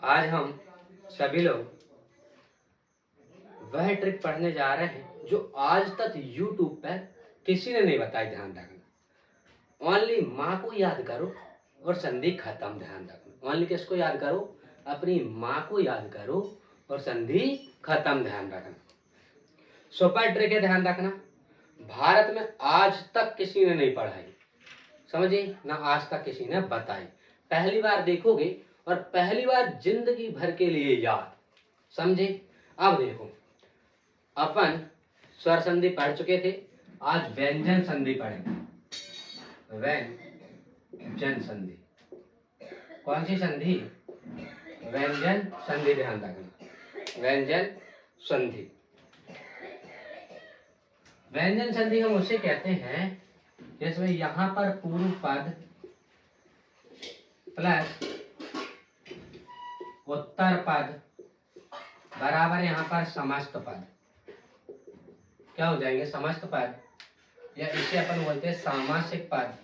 आज हम सभी लोग वह ट्रिक पढ़ने जा रहे हैं जो आज तक यूट्यूब पर किसी ने नहीं बताई। ध्यान रखना, ओनली माँ को याद करो और संधि खत्म। ध्यान रखना, ओनली किसको याद करो? अपनी माँ को याद करो और संधि खत्म। ध्यान रखना, सुपर ट्रिक है। ध्यान रखना, भारत में आज तक किसी ने नहीं पढ़ाई, समझे ना, आज तक किसी ने बताई। पहली बार देखोगे और पहली बार जिंदगी भर के लिए याद, समझे। अब देखो, अपन स्वर संधि पढ़ चुके थे, आज व्यंजन संधि पढ़ेंगे। व्यंजन संधि, कौन सी संधि? व्यंजन संधि। ध्यान रखना, व्यंजन संधि। व्यंजन संधि हम उसे कहते हैं जिसमें यहां पर पूर्व पद प्लस उत्तर पद बराबर यहां पर समस्त पद क्या हो जाएंगे? समस्त पद, या इसे अपन बोलते हैं सामासिक पद।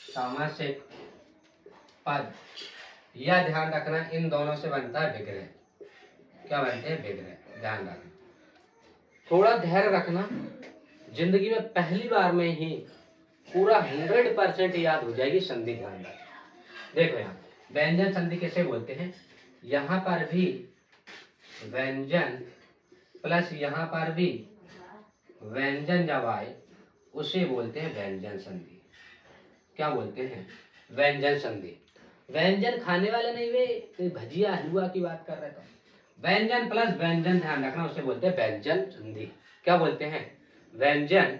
सामासिक पद, या ध्यान रखना इन दोनों से बनता है विग्रह। क्या बनते हैं? विग्रह। ध्यान रखना, थोड़ा धैर्य रखना, जिंदगी में पहली बार में ही पूरा 100% याद हो जाएगी संधि। ध्यान रखना, देखो यहाँ व्यंजन संधि किसे बोलते हैं? यहां पर भी व्यंजन प्लस यहां पर भी व्यंजन जब आए उसे बोलते हैं व्यंजन संधि। क्या बोलते हैं? व्यंजन संधि। व्यंजन खाने वाले नहीं, वे भजिया हलवा की बात कर रहे तो व्यंजन प्लस व्यंजन, ध्यान रखना, उसे बोलते हैं व्यंजन संधि। क्या बोलते हैं? व्यंजन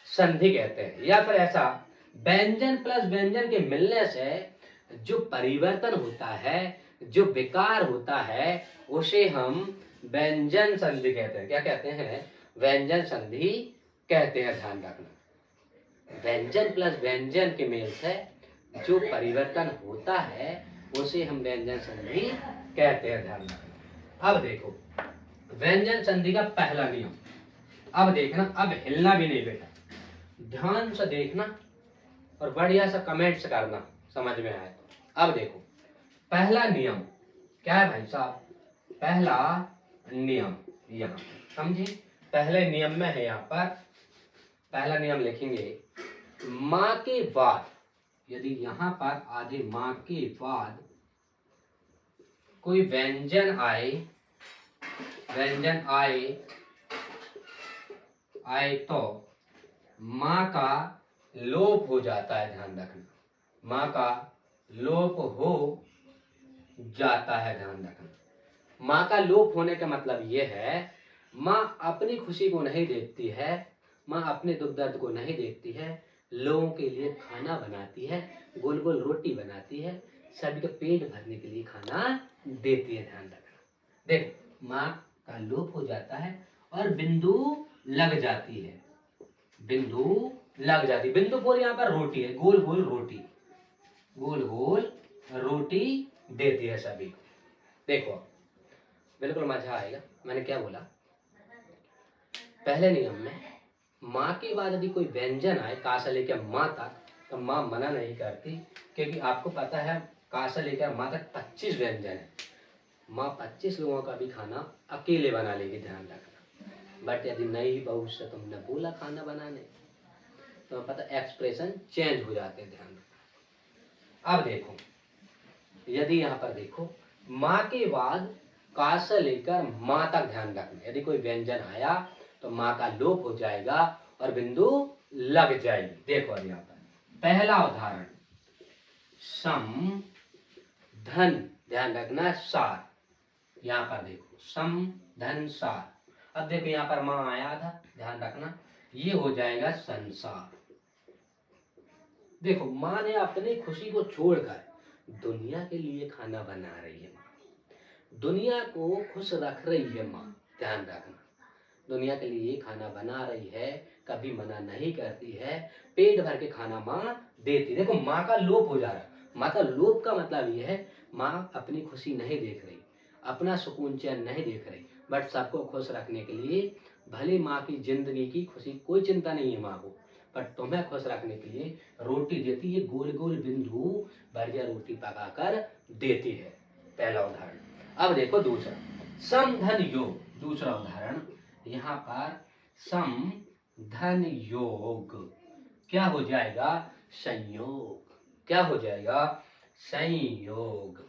संधि कहते हैं। या फिर ऐसा, व्यंजन प्लस व्यंजन के मिलने से जो परिवर्तन होता है, जो विकार होता है, उसे हम व्यंजन संधि कहते हैं। क्या कहते हैं? व्यंजन संधि कहते हैं। ध्यान रखना, व्यंजन प्लस व्यंजन के मेल से जो परिवर्तन होता है उसे हम व्यंजन संधि कहते हैं। ध्यान रखना। अब देखो व्यंजन संधि का पहला नियम, अब देखना, अब हिलना भी नहीं बेटा, ध्यान से देखना और बढ़िया सा कमेंट्स करना, समझ में आए तो। अब देखो पहला नियम क्या है भाई साहब? पहला नियम यहाँ समझे, पहले नियम में है, यहाँ पर पहला नियम लिखेंगे, माँ के बाद यदि यहाँ पर आधे माँ के बाद कोई व्यंजन आए, व्यंजन आए तो माँ का लोप हो जाता है। ध्यान रखना, माँ का लोप हो जाता है। ध्यान रखना, माँ का लोप होने का मतलब ये है, माँ अपनी खुशी को नहीं देखती है, माँ अपने दुख दर्द को नहीं देखती है, लोगों के लिए खाना बनाती है, गोल गोल रोटी बनाती है, सभी का पेट भरने के लिए खाना देती है। ध्यान रखना, देखो माँ का लोप हो जाता है और बिंदु लग जाती है, बिंदु लग जाती है। बिंदु बोल यहाँ पर रोटी है, गोल गोल रोटी, गोल गोल रोटी देती है सभी को। देखो बिल्कुल मजा आएगा। मैंने क्या बोला? पहले नियम में माँ के बाद यदि कोई व्यंजन आए का से लेकर माँ तक, तो माँ मना नहीं करती, क्योंकि आपको पता है का से लेकर माँ तक 25 व्यंजन है। माँ 25 लोगों का भी खाना अकेले बना लेगी। ध्यान रखना, बट यदि नई बहू से तुमने बोला खाना बनाने, तो पता एक्सप्रेशन चेंज हो जाते हैं। ध्यान रखना। अब देखो, यदि यहाँ पर देखो माँ के बाद का से लेकर माँ तक, ध्यान रखना, यदि कोई व्यंजन आया तो माँ का लोप हो जाएगा और बिंदु लग जाएगी। देखो अब यहाँ पर पहला उदाहरण, सम धन, ध्यान रखना, सार। यहाँ पर देखो सम धन सार। अब देखो यहाँ पर माँ आया था, ध्यान रखना, ये हो जाएगा संसार। देखो माँ ने अपनी खुशी को छोड़कर दुनिया के लिए खाना बना रही है। माँ दुनिया को खुश रख रही है। माँ ध्यान रखना, दुनिया के लिए खाना बना रही है, कभी मना नहीं करती है, पेट भर के खाना माँ देती। देखो माँ का लोप हो जा रहा है। माँ का लोप का मतलब ये है, माँ अपनी खुशी नहीं देख रही, अपना सुकून चैन नहीं देख रही, बट सबको खुश रखने के लिए, भले माँ की जिंदगी की खुशी कोई चिंता नहीं है माँ को, बट तुम्हें खुश रखने के लिए रोटी देती है, गोल गोल बिंदु बढ़िया रोटी पकाकर देती है। पहला उदाहरण। अब देखो दूसरा, सम धन योग। दूसरा उदाहरण यहाँ पर सम धन योग क्या हो जाएगा? संयोग। क्या हो जाएगा? संयोग।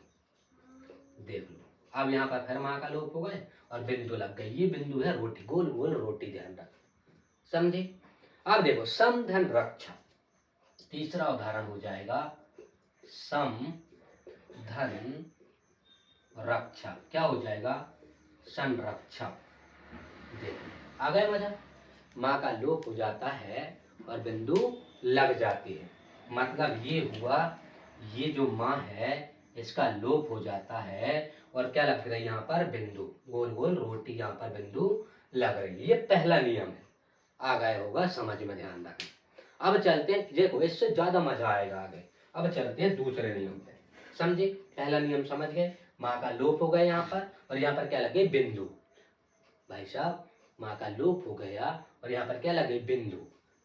देख लो, अब यहाँ पर फिर माँ का लोप हो गए और बिंदु लग गई। ये बिंदु है रोटी, गोल गोल रोटी, ध्यान रख, समझे? अब देखो सम धन रक्षा। तीसरा उदाहरण हो जाएगा सम धन रक्षा। क्या हो जाएगा? संरक्षा। देखो आ गए मजा। माँ का लोप हो जाता है और बिंदु लग जाती है। मतलब ये हुआ, ये जो माँ है इसका लोप हो जाता है और क्या लग रही है यहाँ पर? बिंदु, गोल गोल रोटी यहाँ पर बिंदु लग रही है। ये पहला नियम है। आ गए होगा समझ में, ध्यान रखना। अब चलते हैं, देखो इससे ज्यादा मजा आएगा आगे। अब चलते हैं दूसरे नियम पे, समझे? पहला नियम समझ गए, माँ का लोप हो गया यहाँ पर और यहाँ पर क्या लगे? बिंदु। भाई साहब माँ का लोप हो गया और यहाँ पर क्या लगे? बिंदु,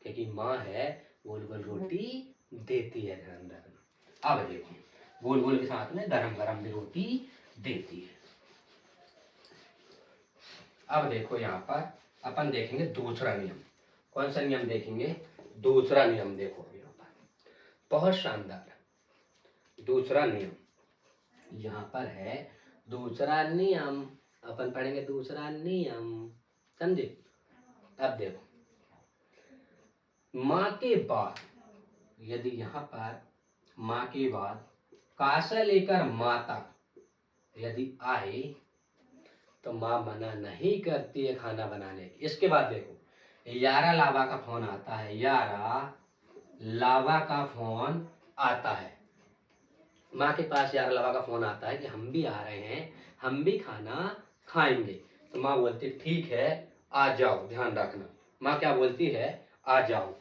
क्योंकि माँ है गोल गोल रोटी देती है, ध्यान रखना। अब देखो गोल गोल के साथ में गरम गरम भी रोटी देती है। अब देखो यहाँ पर अपन देखेंगे दूसरा नियम। कौन सा नियम देखेंगे? दूसरा नियम। देखो यहाँ पर बहुत शानदार दूसरा नियम यहाँ पर है। दूसरा नियम अपन पढ़ेंगे, दूसरा नियम, समझे? अब देखो, माँ के बाद यदि यहाँ पर माँ के बाद का से लेकर माँ तक यदि आए तो माँ मना नहीं करती है खाना बनाने की। इसके बाद देखो यारा लावा का फोन आता है, यारा लावा का फोन आता है, माँ के पास यारा लावा का फोन आता है कि हम भी आ रहे हैं, हम भी खाना खाएंगे। तो माँ बोलती ठीक है आ जाओ। ध्यान रखना, माँ क्या बोलती है? आ जाओ,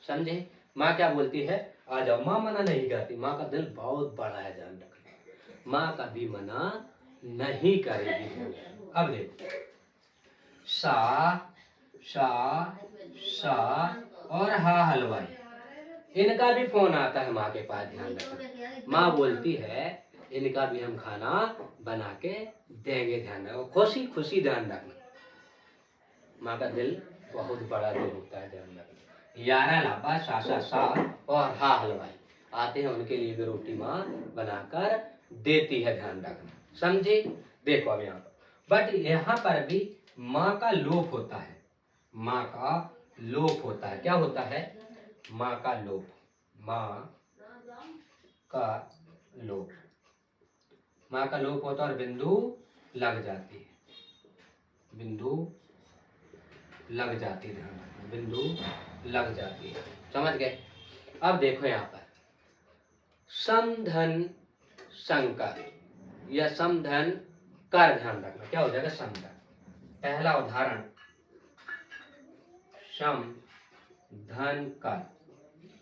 समझे? माँ क्या बोलती है? आ जाओ। माँ मना नहीं करती, माँ का दिल बहुत बड़ा है, ध्यान रखना। माँ कभी मना नहीं करेगी। अब देखो सा सा और हा हलवाई, इनका भी फोन आता है माँ के पास, ध्यान रखना। माँ बोलती है इनका भी हम खाना बना के देंगे, ध्यान रखो, खुशी खुशी, ध्यान रखना। माँ का दिल बहुत बड़ा दिल होता है, ध्यान रखना। यारा लाबा सा और हा हलवाई आते हैं, उनके लिए भी रोटी माँ बनाकर देती है, ध्यान रखना, समझे? देखो अब यहाँ पर, बट यहाँ पर भी माँ का लोप होता है। माँ का लोप होता है। क्या होता है? माँ का लोप, माँ का लोप, माँ का लोप होता है और बिंदु लग जाती है, बिंदु लग जाती है, ध्यान रखना, बिंदु लग जाती है, समझ गए? अब देखो यहाँ पर समधन संकर या समधन कर, ध्यान रखना। क्या हो जाएगा? समधन। पहला उदाहरण सम धन कर,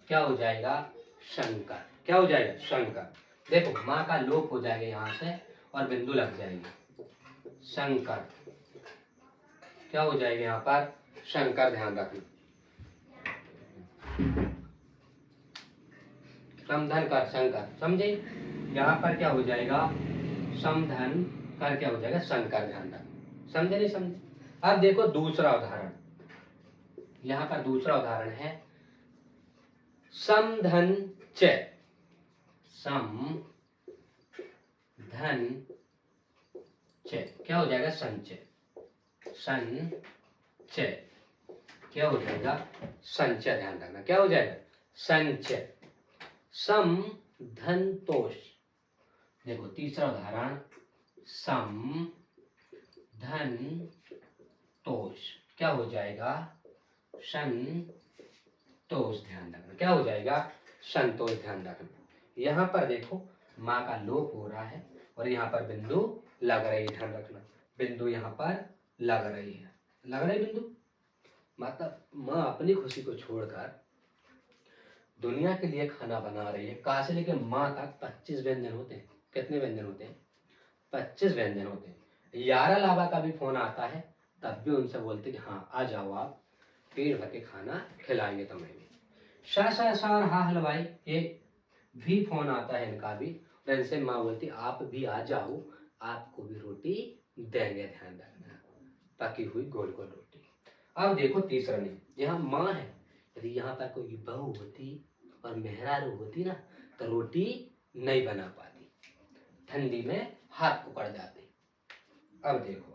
क्या हो जाएगा? शंकर। क्या हो जाएगा? शंकर। देखो माँ का लोप हो जाएगा यहाँ से और बिंदु लग जाएगी, शंकर। क्या हो जाएगा यहाँ पर? शंकर, ध्यान रखना। समधन कर शंकर, समझे? यहाँ पर क्या हो जाएगा? समधन कर क्या हो जाएगा? शंकर, ध्यान रखना। समझे नहीं समझे? अब देखो दूसरा उदाहरण। यहाँ पर दूसरा उदाहरण है समधन च, सम धन च, क्या हो जाएगा? संचय, संचय। क्या हो जाएगा? संचय, ध्यान रखना। क्या हो जाएगा? संचय। सम धन तोष। देखो तीसरा उदाहरण सम धन तोष, क्या हो जाएगा? संतोष, ध्यान रखना। क्या हो जाएगा? संतोष, ध्यान रखना। यहाँ पर देखो माँ का लोप हो रहा है और यहाँ पर बिंदु लग रही है, ध्यान रखना। बिंदु यहाँ पर लग रही है, लग रही बिंदु। मतलब माँ अपनी खुशी को छोड़कर दुनिया के लिए खाना बना रही है। कहाँ से लेके माँ तक 25 व्यंजन होते हैं। कितने व्यंजन होते हैं? 25 व्यंजन होते हैं। यारा लावा का भी फोन आता है, तब भी उनसे बोलते कि हाँ आ जाओ, आप पेट भर के खाना खिलाएंगे तुम्हें भी। सा और हा हलवाई, ये भी फोन आता है इनका भी, धन से माँ बोलती आप भी आ जाओ, आपको भी रोटी देंगे, ध्यान रखना, पकी हुई गोल गोल रोटी। अब देखो तीसरा नियम, यहाँ माँ है, यदि यहाँ पर कोई बहू होती और मेहरारू होती ना तो रोटी नहीं बना पाती, ठंडी में हाथ उकड़ जाते। अब देखो,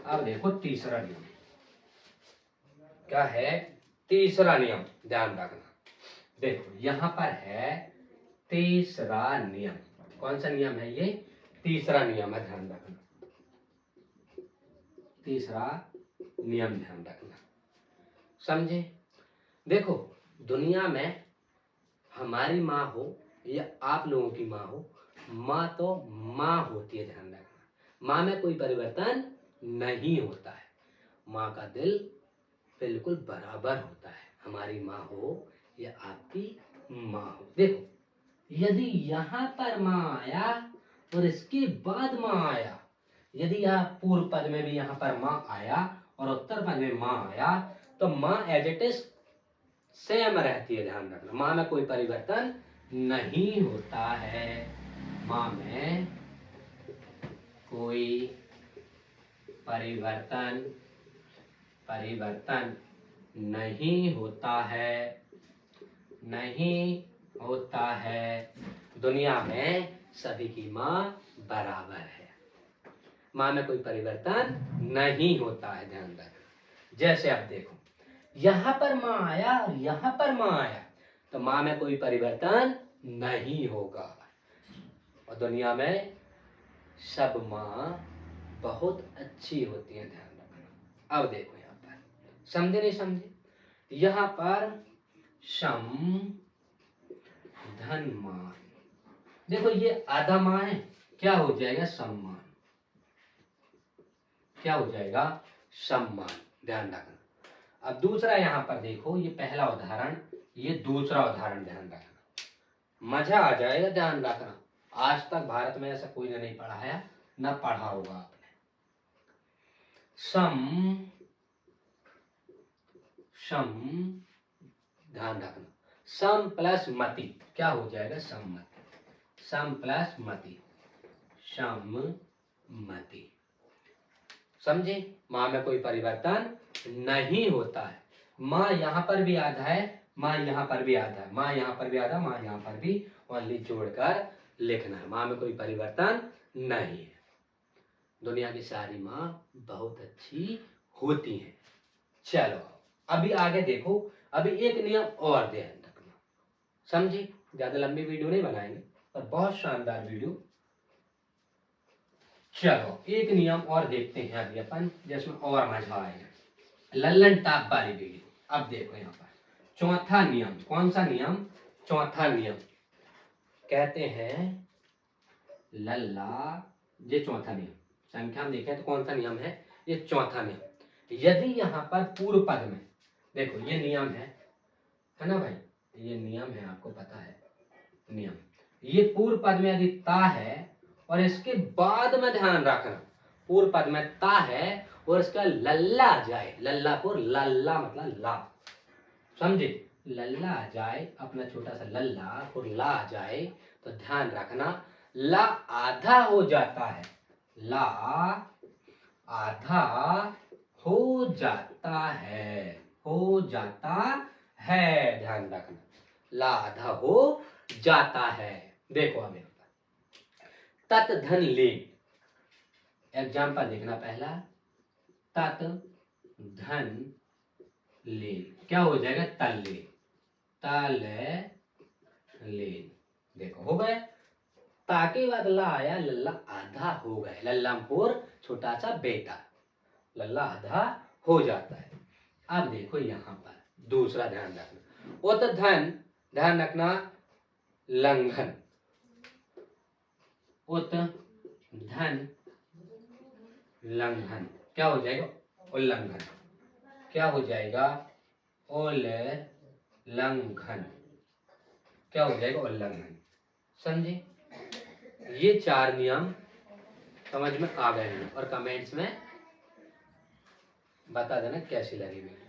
अब देखो तीसरा नियम क्या है। तीसरा नियम ध्यान रखना, देखो यहाँ पर है तीसरा नियम। कौन सा नियम है ये? तीसरा नियम है, ध्यान रखना, तीसरा नियम ध्यान रखना, समझे? देखो दुनिया में हमारी माँ हो या आप लोगों की माँ हो, माँ तो माँ होती है, ध्यान रखना। माँ में कोई परिवर्तन नहीं होता है, माँ का दिल बिल्कुल बराबर होता है, हमारी माँ हो या आपकी माँ हो। देखो यदि यहाँ पर माँ आया और इसके बाद माँ आया, यदि आप पूर्व पद में भी यहाँ पर माँ आया और उत्तर पद में माँ आया तो माँ एज इट इज सेम रहती है, ध्यान रखना। माँ में कोई परिवर्तन नहीं होता है, माँ में कोई परिवर्तन नहीं होता है, नहीं होता है। दुनिया में सभी की माँ बराबर है, माँ में कोई परिवर्तन नहीं होता है, ध्यान रखना। जैसे अब देखो यहाँ पर माँ आया और यहाँ पर माँ आया तो माँ में कोई परिवर्तन नहीं होगा, और दुनिया में सब माँ बहुत अच्छी होती है, ध्यान रखना। अब देखो यहाँ पर समझे नहीं समझे, यहाँ पर सम धन मान, देखो ये आधा मान है, क्या हो जाएगा? सम्मान, क्या हो जाएगा? सम्मान, ध्यान रखना। अब दूसरा यहाँ पर देखो, ये पहला उदाहरण, ये दूसरा उदाहरण, ध्यान रखना, मजा आ जाएगा, ध्यान रखना। आज तक भारत में ऐसा कोई ने नहीं पढ़ाया, न पढ़ा होगा आपने। सम ध्यान रखना, सम प्लस मति, क्या हो जाएगा? सम्मति, सम प्लस मति, सम्मति, समझे? माँ में कोई परिवर्तन नहीं होता है, माँ यहाँ पर भी आधा है, माँ यहाँ पर भी आधा है, माँ यहाँ पर भी आधा, माँ यहाँ पर भी, ओनली जोड़कर लिखना है। माँ में कोई परिवर्तन नहीं है, दुनिया की सारी माँ बहुत अच्छी होती हैं। चलो अभी आगे देखो, अभी एक नियम और ध्यान रखना, समझे? ज्यादा लंबी वीडियो नहीं बनाएंगे पर बहुत शानदार वीडियो। चलो एक नियम और देखते हैं अभी अपन, जिसमें और मजा आएगा, लल्लन टाप वाली वीडियो। अब देखो यहाँ पर चौथा नियम, कौन सा नियम? चौथा नियम कहते हैं लल्ला, ये चौथा नियम, संख्या में देखें तो कौन सा नियम है? ये चौथा नियम। यदि यहाँ पर पूर्व पद में, देखो ये नियम है ना भाई, ये नियम है, आपको पता है नियम, ये पूर्व पद में यदि ता है और इसके बाद में ध्यान रखना, पूर्व पद में ता है और इसका लल्ला जाए, लल्ला को लल्ला मतलब ला, समझे? लल्ला जाए, अपना छोटा सा लल्ला और ला जाए तो ध्यान रखना ला आधा हो जाता है, ला आधा हो जाता है, हो जाता है, ध्यान रखना, ला आधा हो जाता है। देखो अब तत् धन ले, एग्जाम्पल देखना पहला, तत् धन ले, क्या हो जाएगा? तल्ले, तले ले, देखो हो गए, ताके बाद ला आया, लल्ला आधा हो गए, लल्लामपुर छोटा सा बेटा, लल्ला आधा हो जाता है। अब देखो यहाँ पर दूसरा ध्यान रखना, उत धन, ध्यान रखना, लंघन, उत धन लंघन, क्या हो जाएगा? उल्लंघन, क्या हो जाएगा? उल्लंघन, क्या हो जाएगा? उल्लंघन, समझे? ये चार नियम समझ में आ गए हैं, और कमेंट्स में बता देना कैसी लगी वीडियो।